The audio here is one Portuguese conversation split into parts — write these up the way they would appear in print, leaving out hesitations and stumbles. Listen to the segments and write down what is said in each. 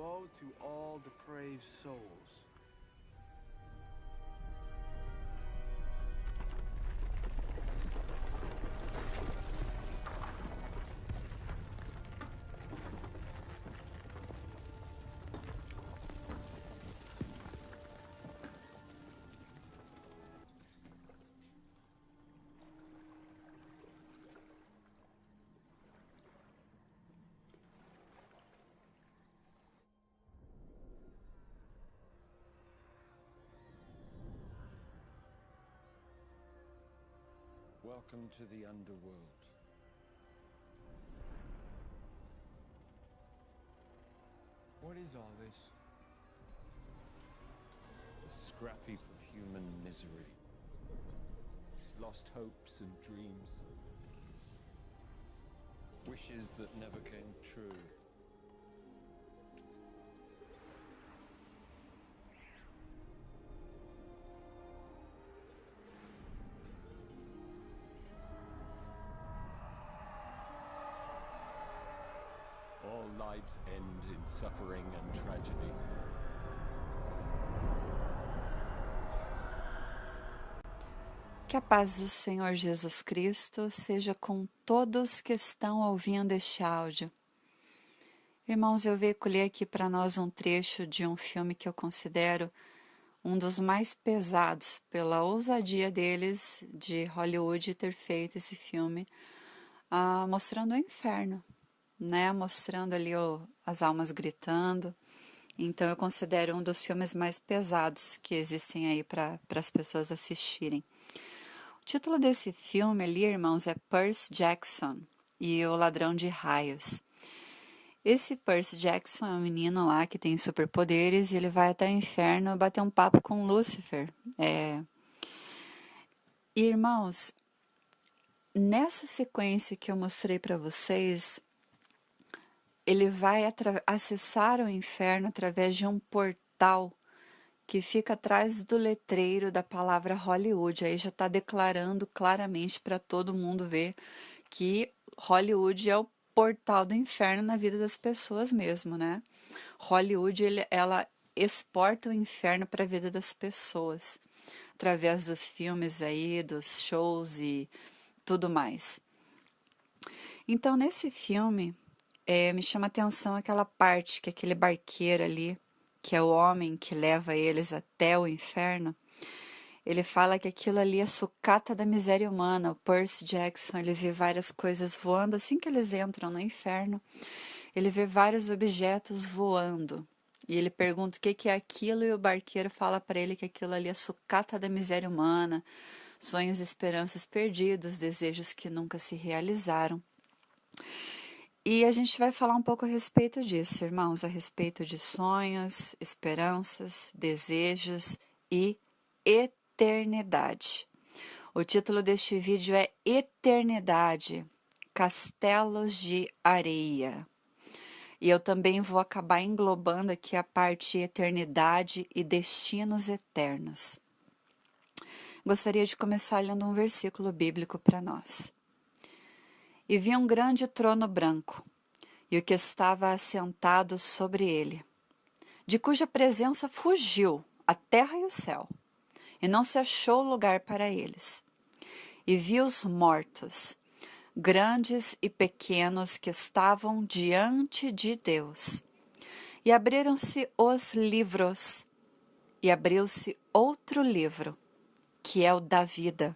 Woe to all depraved souls. Welcome to the underworld. What is all this? A scrap heap of human misery. Lost hopes and dreams. Wishes that never came true. All lives end in suffering and tragedy. Que a paz do Senhor Jesus Cristo seja com todos que estão ouvindo este áudio. Irmãos, eu veiculei aqui para nós um trecho de um filme que eu considero um dos mais pesados pela ousadia deles de Hollywood ter feito esse filme, mostrando o inferno, né? Mostrando ali as almas gritando. Então eu considero um dos filmes mais pesados que existem aí para as pessoas assistirem. O título desse filme ali, irmãos, é Percy Jackson e o Ladrão de Raios. Esse Percy Jackson é um menino lá que tem superpoderes e ele vai até o inferno bater um papo com Lúcifer. E, irmãos, nessa sequência que eu mostrei para vocês, ele vai acessar o inferno através de um portal que fica atrás do letreiro da palavra Hollywood. Aí já está declarando claramente para todo mundo ver que Hollywood é o portal do inferno na vida das pessoas mesmo, né? Hollywood, ela exporta o inferno para a vida das pessoas, através dos filmes aí, dos shows e tudo mais. Então, nesse filme, me chama a atenção aquela parte que aquele barqueiro ali, que é o homem que leva eles até o inferno, ele fala que aquilo ali é sucata da miséria humana. O Percy Jackson, ele vê várias coisas voando assim que eles entram no inferno. Ele vê vários objetos voando. E ele pergunta o que é aquilo e o barqueiro fala para ele que aquilo ali é sucata da miséria humana, sonhos e esperanças perdidos, desejos que nunca se realizaram. E a gente vai falar um pouco a respeito disso, irmãos, a respeito de sonhos, esperanças, desejos e eternidade. O título deste vídeo é Eternidade, Castelos de Areia. E eu também vou acabar englobando aqui a parte eternidade e destinos eternos. Gostaria de começar lendo um versículo bíblico para nós. E vi um grande trono branco, e o que estava assentado sobre ele, de cuja presença fugiu a terra e o céu, e não se achou lugar para eles. E vi os mortos, grandes e pequenos, que estavam diante de Deus. E abriram-se os livros, e abriu-se outro livro, que é o da vida.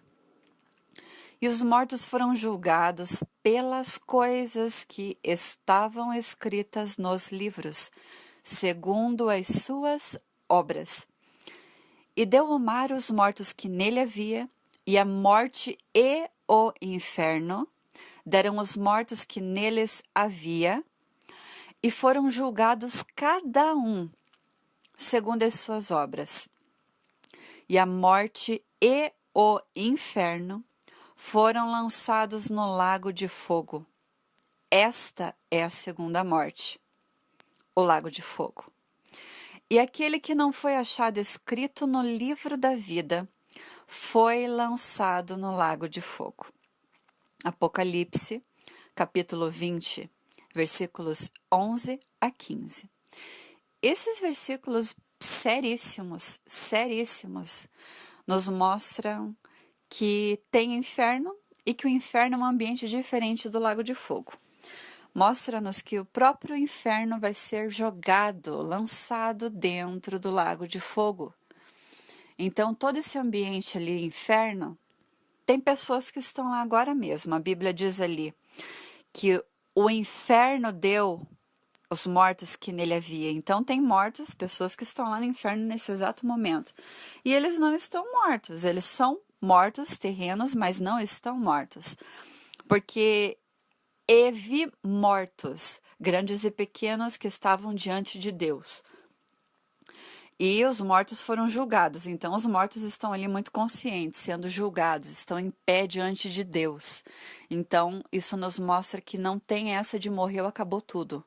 E os mortos foram julgados pelas coisas que estavam escritas nos livros, segundo as suas obras. E deu o mar os mortos que nele havia, e a morte e o inferno deram os mortos que neles havia, e foram julgados cada um segundo as suas obras. E a morte e o inferno foram lançados no lago de fogo. Esta é a segunda morte, o lago de fogo. E aquele que não foi achado escrito no livro da vida foi lançado no lago de fogo. Apocalipse, capítulo 20, versículos 11 a 15. esses versículos seríssimos, seríssimos, nos mostram que tem inferno e que o inferno é um ambiente diferente do lago de fogo. Mostra-nos que o próprio inferno vai ser jogado, lançado dentro do lago de fogo. Então, todo esse ambiente ali, inferno, tem pessoas que estão lá agora mesmo. A Bíblia diz ali que o inferno deu os mortos que nele havia. Então, tem mortos, pessoas que estão lá no inferno nesse exato momento. E eles não estão mortos, eles são mortos terrenos, mas não estão mortos. Porque vi mortos, grandes e pequenos, que estavam diante de Deus. E os mortos foram julgados. Então, os mortos estão ali muito conscientes, sendo julgados, estão em pé diante de Deus. Então, isso nos mostra que não tem essa de morreu, acabou tudo.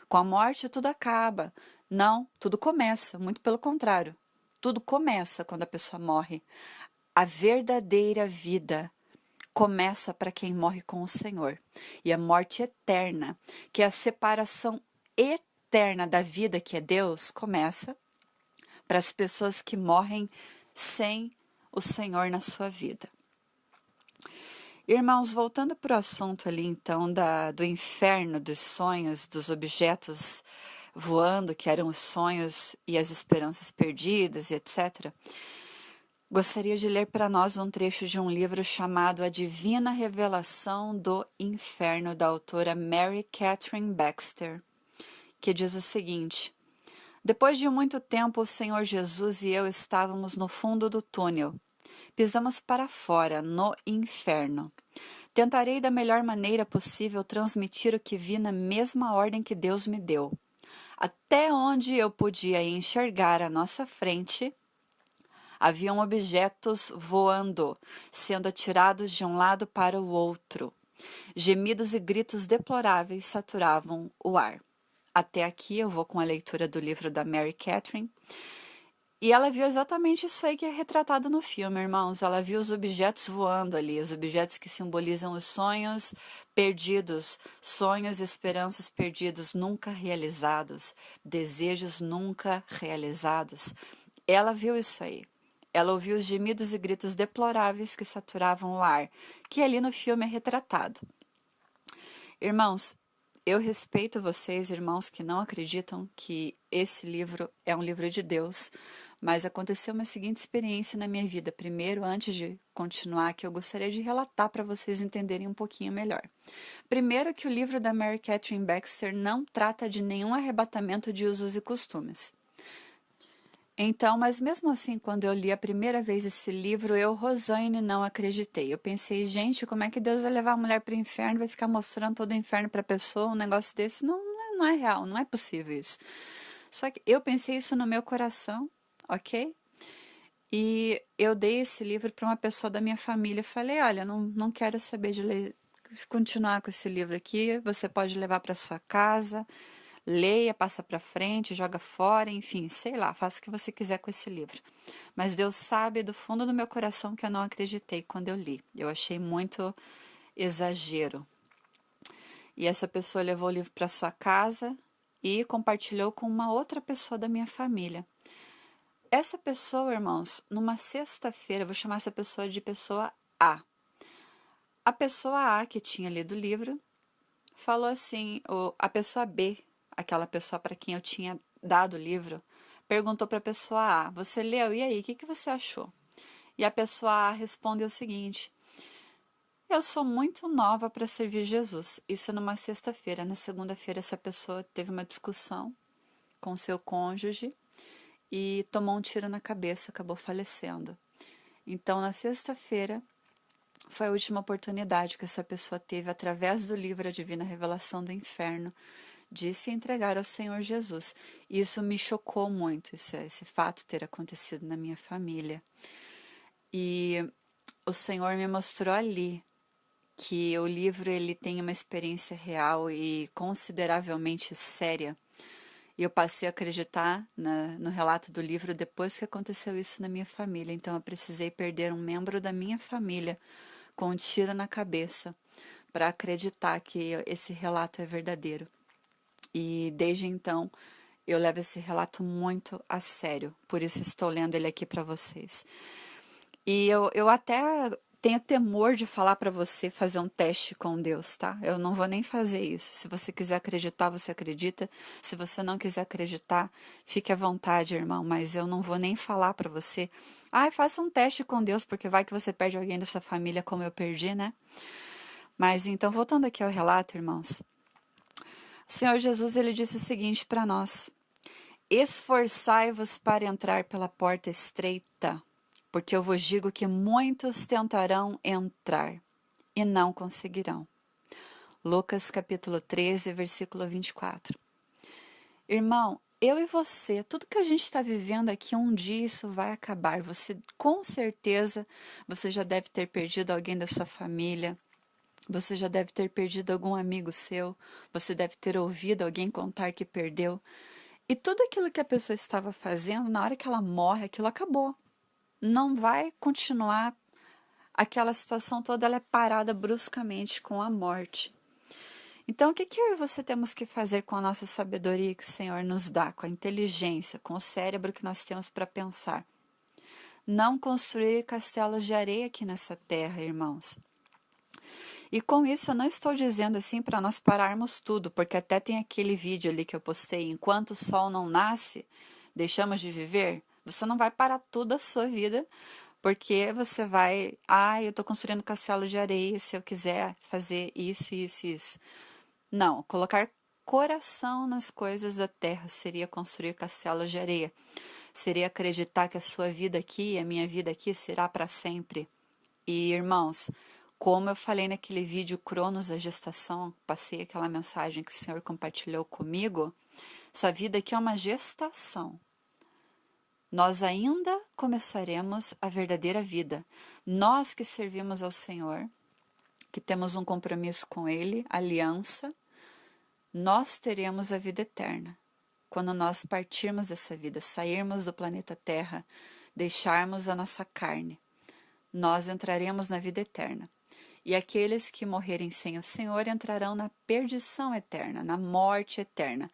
Com a morte, tudo acaba. Não, tudo começa, muito pelo contrário. Tudo começa quando a pessoa morre. A verdadeira vida começa para quem morre com o Senhor. E a morte eterna, que é a separação eterna da vida, que é Deus, começa para as pessoas que morrem sem o Senhor na sua vida. Irmãos, voltando para o assunto ali, então, do inferno, dos sonhos, dos objetos voando, que eram os sonhos e as esperanças perdidas, e etc., gostaria de ler para nós um trecho de um livro chamado A Divina Revelação do Inferno, da autora Mary Catherine Baxter, que diz o seguinte: depois de muito tempo, o Senhor Jesus e eu estávamos no fundo do túnel. Pisamos para fora, no inferno. Tentarei da melhor maneira possível transmitir o que vi na mesma ordem que Deus me deu. Até onde eu podia enxergar à nossa frente, haviam objetos voando, sendo atirados de um lado para o outro. Gemidos e gritos deploráveis saturavam o ar. Até aqui eu vou com a leitura do livro da Mary Catherine. E ela viu exatamente isso aí que é retratado no filme, irmãos. Ela viu os objetos voando ali, os objetos que simbolizam os sonhos perdidos, sonhos e esperanças perdidos, nunca realizados, desejos nunca realizados. Ela viu isso aí. Ela ouviu os gemidos e gritos deploráveis que saturavam o ar, que ali no filme é retratado. Irmãos, eu respeito vocês, irmãos, que não acreditam que esse livro é um livro de Deus, mas aconteceu uma seguinte experiência na minha vida. Primeiro, antes de continuar, que eu gostaria de relatar para vocês entenderem um pouquinho melhor. Primeiro, que o livro da Mary Catherine Baxter não trata de nenhum arrebatamento de usos e costumes. Então, mas mesmo assim, quando eu li a primeira vez esse livro, eu, Rosane, não acreditei. Eu pensei, gente, como é que Deus vai levar a mulher para o inferno, vai ficar mostrando todo o inferno para a pessoa, um negócio desse? Não é real, não é possível isso. Só que eu pensei isso no meu coração, ok? E eu dei esse livro para uma pessoa da minha família. Falei, olha, não quero saber de continuar com esse livro aqui, você pode levar para sua casa, leia, passa para frente, joga fora, enfim, sei lá, faça o que você quiser com esse livro. Mas Deus sabe do fundo do meu coração que eu não acreditei quando eu li. Eu achei muito exagero. E essa pessoa levou o livro para sua casa e compartilhou com uma outra pessoa da minha família. Essa pessoa, irmãos, numa sexta-feira, vou chamar essa pessoa de pessoa A. A pessoa A, que tinha lido o livro, falou assim, a pessoa B, aquela pessoa para quem eu tinha dado o livro, perguntou para a pessoa A, você leu? E aí, o que você achou? E a pessoa A respondeu o seguinte, eu sou muito nova para servir Jesus. Isso numa sexta-feira. Na segunda-feira, essa pessoa teve uma discussão com seu cônjuge e tomou um tiro na cabeça, acabou falecendo. Então, na sexta-feira, foi a última oportunidade que essa pessoa teve, através do livro A Divina Revelação do Inferno, de se entregar ao Senhor Jesus. E isso me chocou muito, esse fato ter acontecido na minha família. E o Senhor me mostrou ali que o livro ele tem uma experiência real e consideravelmente séria. E eu passei a acreditar no relato do livro depois que aconteceu isso na minha família. Então eu precisei perder um membro da minha família com um tiro na cabeça para acreditar que esse relato é verdadeiro. E desde então Eu levo esse relato muito a sério, por isso estou lendo ele aqui para vocês. E eu até tenho temor de falar para você fazer um teste com Deus, tá? Eu não vou nem fazer isso. Se você quiser acreditar, você acredita. Se você não quiser acreditar, fique à vontade, irmão. Mas eu não vou nem falar para você. Faça um teste com Deus, porque vai que você perde alguém da sua família como eu perdi, né? Mas então, voltando aqui ao relato, irmãos. O Senhor Jesus, ele disse o seguinte para nós: esforçai-vos para entrar pela porta estreita, porque eu vos digo que muitos tentarão entrar e não conseguirão. Lucas capítulo 13, versículo 24. Irmão, eu e você, tudo que a gente está vivendo aqui, um dia isso vai acabar. Você, com certeza, você já deve ter perdido alguém da sua família, você já deve ter perdido algum amigo seu, você deve ter ouvido alguém contar que perdeu. E tudo aquilo que a pessoa estava fazendo, na hora que ela morre, aquilo acabou. Não vai continuar, aquela situação toda ela é parada bruscamente com a morte. Então, o que eu e você temos que fazer com a nossa sabedoria que o Senhor nos dá, com a inteligência, com o cérebro que nós temos para pensar? Não construir castelos de areia aqui nessa terra, irmãos. E com isso eu não estou dizendo assim para nós pararmos tudo, porque até tem aquele vídeo ali que eu postei, enquanto o sol não nasce, deixamos de viver. Você não vai parar tudo a sua vida, porque você vai, eu estou construindo castelo de areia se eu quiser fazer isso, isso, isso. Não, colocar coração nas coisas da terra seria construir castelos de areia. Seria acreditar que a sua vida aqui, a minha vida aqui será para sempre. E irmãos, como eu falei naquele vídeo Cronos, a gestação, passei aquela mensagem que o Senhor compartilhou comigo, essa vida aqui é uma gestação. Nós ainda começaremos a verdadeira vida. Nós que servimos ao Senhor, que temos um compromisso com Ele, aliança, nós teremos a vida eterna. Quando nós partirmos dessa vida, sairmos do planeta Terra, deixarmos a nossa carne, nós entraremos na vida eterna. E aqueles que morrerem sem o Senhor entrarão na perdição eterna, na morte eterna.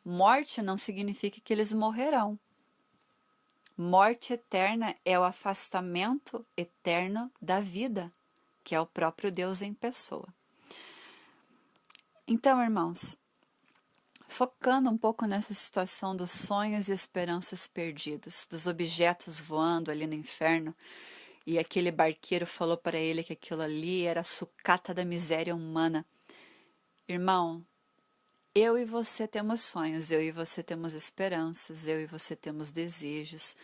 Morte não significa que eles morrerão. Morte eterna é o afastamento eterno da vida, que é o próprio Deus em pessoa. Então, irmãos, focando um pouco nessa situação dos sonhos e esperanças perdidos, dos objetos voando ali no inferno, e aquele barqueiro falou para ele que aquilo ali era a sucata da miséria humana. Irmão, eu e você temos sonhos, eu e você temos esperanças, eu e você temos desejos.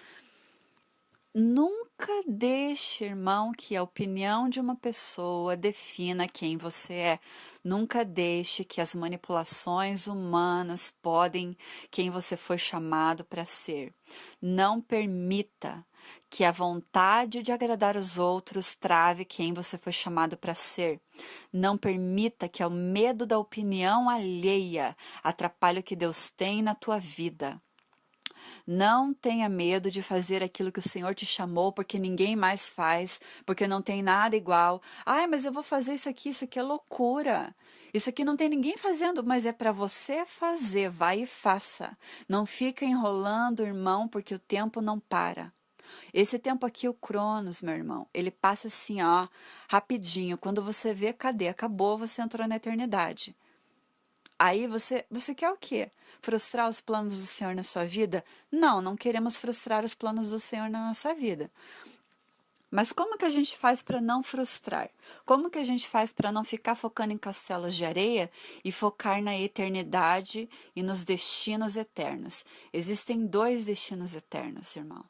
Nunca deixe, irmão, que a opinião de uma pessoa defina quem você é. Nunca deixe que as manipulações humanas podem quem você foi chamado para ser. Não permita que a vontade de agradar os outros trave quem você foi chamado para ser. Não permita que o medo da opinião alheia atrapalhe o que Deus tem na tua vida. Não tenha medo de fazer aquilo que o Senhor te chamou, porque ninguém mais faz, porque não tem nada igual. Mas eu vou fazer isso aqui é loucura. Isso aqui não tem ninguém fazendo, mas é para você fazer, vai e faça. Não fica enrolando, irmão, porque o tempo não para. Esse tempo aqui, o Cronos, meu irmão, ele passa assim, rapidinho. Quando você vê, cadê? Acabou, você entrou na eternidade. Aí você quer o quê? Frustrar os planos do Senhor na sua vida? Não queremos frustrar os planos do Senhor na nossa vida. Mas como que a gente faz para não frustrar? Como que a gente faz para não ficar focando em castelos de areia e focar na eternidade e nos destinos eternos? Existem 2 destinos eternos, irmão.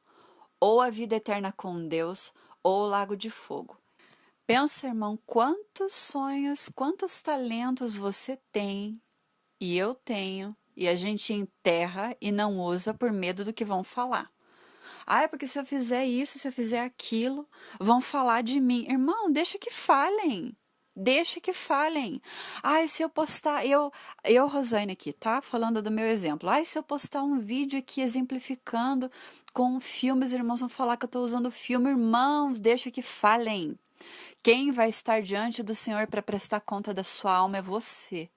Ou a vida eterna com Deus, ou o lago de fogo. Pensa, irmão, quantos sonhos, quantos talentos você tem e eu tenho, e a gente enterra e não usa por medo do que vão falar. Porque se eu fizer isso, se eu fizer aquilo, vão falar de mim. Irmão, deixa que falem. Deixa que falem. Se eu postar, eu Rosane aqui, tá? Falando do meu exemplo. Se eu postar um vídeo aqui exemplificando com filmes, irmãos vão falar que eu estou usando filme. Irmãos, deixa que falem. Quem vai estar diante do Senhor para prestar conta da sua alma é você.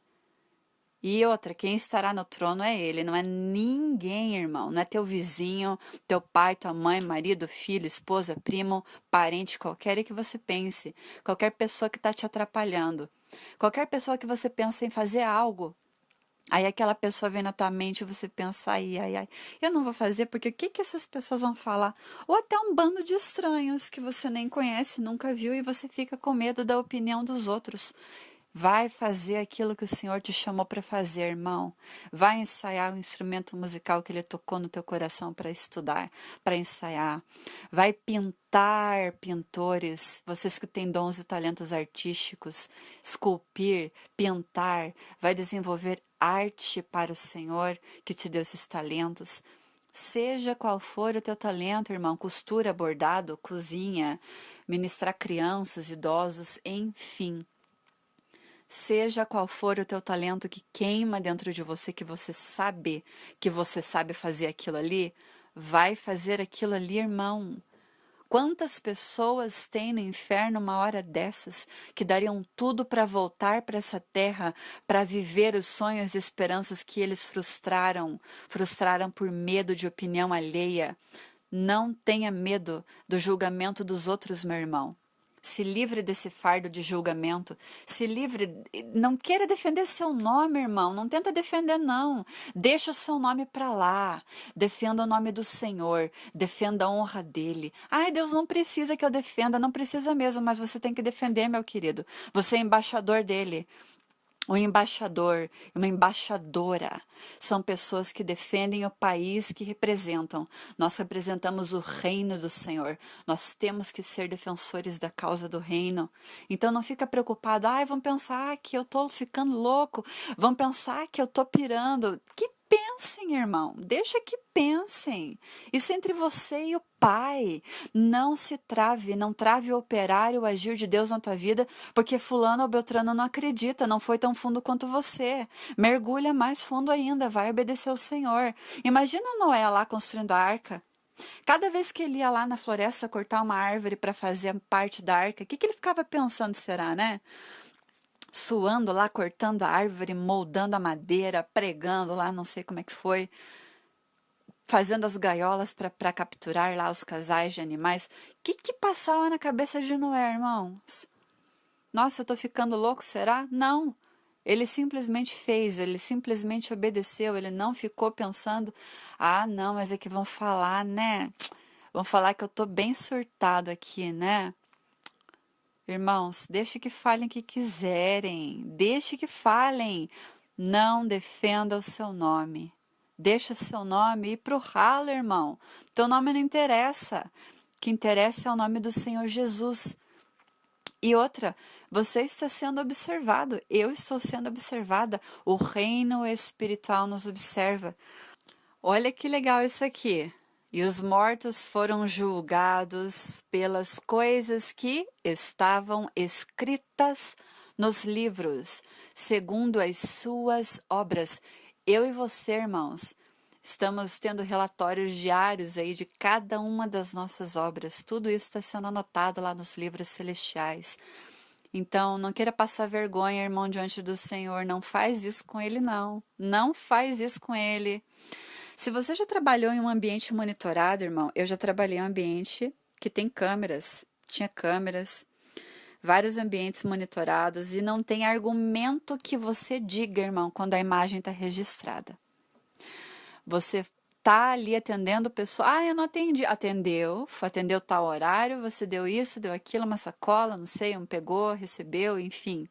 E outra, quem estará no trono é ele, não é ninguém, irmão. Não é teu vizinho, teu pai, tua mãe, marido, filho, esposa, primo, parente, qualquer que você pense. Qualquer pessoa que está te atrapalhando. Qualquer pessoa que você pensa em fazer algo. Aí aquela pessoa vem na tua mente e você pensa, ai, eu não vou fazer porque o que que essas pessoas vão falar? Ou até um bando de estranhos que você nem conhece, nunca viu e você fica com medo da opinião dos outros. Vai fazer aquilo que o Senhor te chamou para fazer, irmão. Vai ensaiar o instrumento musical que Ele tocou no teu coração para estudar, para ensaiar. Vai pintar, pintores, vocês que têm dons e talentos artísticos, esculpir, pintar, vai desenvolver arte para o Senhor que te deu esses talentos. Seja qual for o teu talento, irmão, costura, bordado, cozinha, ministrar crianças, idosos, enfim. Seja qual for o teu talento que queima dentro de você, que você sabe fazer aquilo ali, vai fazer aquilo ali, irmão. Quantas pessoas tem no inferno uma hora dessas que dariam tudo para voltar para essa terra, para viver os sonhos e esperanças que eles frustraram por medo de opinião alheia? Não tenha medo do julgamento dos outros, meu irmão. Se livre desse fardo de julgamento. Se livre. Não queira defender seu nome, irmão. Não tenta defender, não. Deixa o seu nome para lá. Defenda o nome do Senhor. Defenda a honra dele. Ai, Deus não precisa que eu defenda. Não precisa mesmo, mas você tem que defender, meu querido. Você é embaixador dele. Um embaixador e uma embaixadora são pessoas que defendem o país que representam. Nós representamos o reino do Senhor. Nós temos que ser defensores da causa do reino. Então não fica preocupado. Ai, vão pensar que eu tô ficando louco. Vão pensar que eu tô pirando. Que pensem, irmão. Deixa que pensem. Isso é entre você e o Pai. Não se trave, não trave o operar e o agir de Deus na tua vida, porque fulano ou beltrano não acredita, não foi tão fundo quanto você. Mergulha mais fundo ainda, vai obedecer ao Senhor. Imagina Noé lá construindo a arca. Cada vez que ele ia lá na floresta cortar uma árvore para fazer parte da arca, o que ele ficava pensando, será, né? Suando lá, cortando a árvore, moldando a madeira, pregando lá, não sei como é que foi, fazendo as gaiolas para capturar lá os casais de animais. O que passava na cabeça de Noé, irmãos? Nossa, eu tô ficando louco, será? Não. Ele simplesmente fez, ele simplesmente obedeceu, ele não ficou pensando, ah, não, mas é que vão falar, né? Vão falar que eu tô bem surtado aqui, né? Irmãos, deixe que falem o que quiserem, deixe que falem, não defenda o seu nome. Deixa o seu nome ir pro ralo, irmão. Teu nome não interessa. O que interessa é o nome do Senhor Jesus. E outra, você está sendo observado, eu estou sendo observada, o reino espiritual nos observa. Olha que legal isso aqui. E os mortos foram julgados pelas coisas que estavam escritas nos livros, segundo as suas obras. Eu e você, irmãos, estamos tendo relatórios diários aí de cada uma das nossas obras. Tudo isso está sendo anotado lá nos livros celestiais. Então, não queira passar vergonha, irmão, diante do Senhor. Não faz isso com ele, não. Não faz isso com ele. Se você já trabalhou em um ambiente monitorado, irmão, eu já trabalhei em um ambiente que tem câmeras. Tinha câmeras, vários ambientes monitorados e não tem argumento que você diga, irmão, quando a imagem está registrada. Você tá ali atendendo o pessoal, eu não atendi. Atendeu tal horário, você deu isso, deu aquilo, uma sacola, não sei, pegou, recebeu, enfim.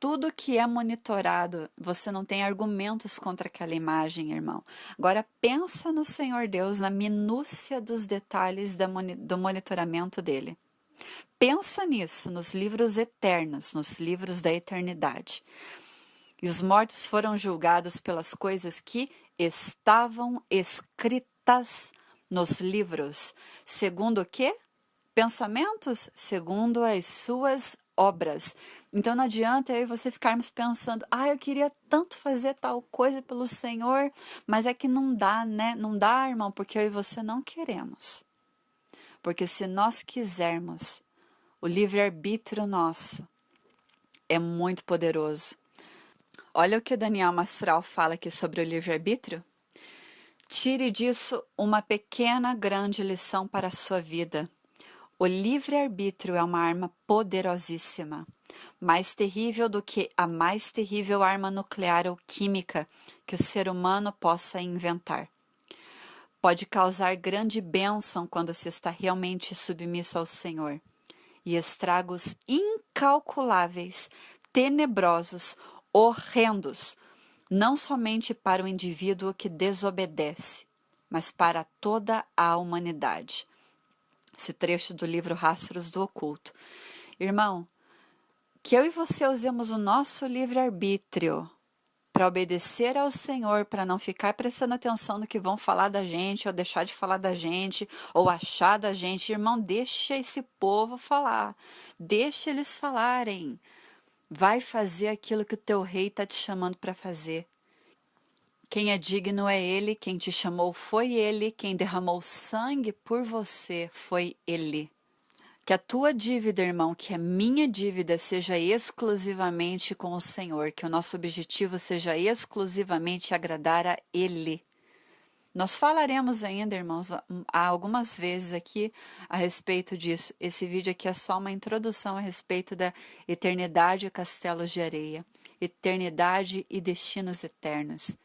Tudo que é monitorado, você não tem argumentos contra aquela imagem, irmão. Agora pensa no Senhor Deus, na minúcia dos detalhes do monitoramento dele. Pensa nisso, nos livros eternos, nos livros da eternidade. E os mortos foram julgados pelas coisas que estavam escritas nos livros. Segundo o quê? Pensamentos? Segundo as suas obras. Então não adianta eu e você ficarmos pensando, eu queria tanto fazer tal coisa pelo Senhor, mas é que não dá, né? Não dá, irmão, porque eu e você não queremos. Porque se nós quisermos, o livre-arbítrio nosso é muito poderoso. Olha o que o Daniel Mastral fala aqui sobre o livre-arbítrio. Tire disso uma pequena, grande lição para a sua vida. O livre-arbítrio é uma arma poderosíssima, mais terrível do que a mais terrível arma nuclear ou química que o ser humano possa inventar. Pode causar grande bênção quando se está realmente submisso ao Senhor, e estragos incalculáveis, tenebrosos, horrendos, não somente para o indivíduo que desobedece, mas para toda a humanidade. Esse trecho do livro Rastros do Oculto. Irmão, que eu e você usemos o nosso livre-arbítrio para obedecer ao Senhor, para não ficar prestando atenção no que vão falar da gente, ou deixar de falar da gente, ou achar da gente. Irmão, deixa esse povo falar, deixa eles falarem. Vai fazer aquilo que o teu rei está te chamando para fazer. Quem é digno é Ele, quem te chamou foi Ele, quem derramou sangue por você foi Ele. Que a tua dívida, irmão, que a minha dívida seja exclusivamente com o Senhor, que o nosso objetivo seja exclusivamente agradar a Ele. Nós falaremos ainda, irmãos, algumas vezes aqui a respeito disso. Esse vídeo aqui é só uma introdução a respeito da eternidade e castelos de areia, eternidade e destinos eternos,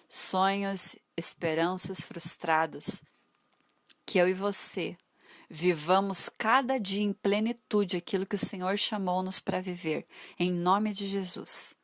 sonhos, esperanças frustrados. Que eu e você vivamos cada dia em plenitude aquilo que o Senhor chamou-nos para viver, em nome de Jesus.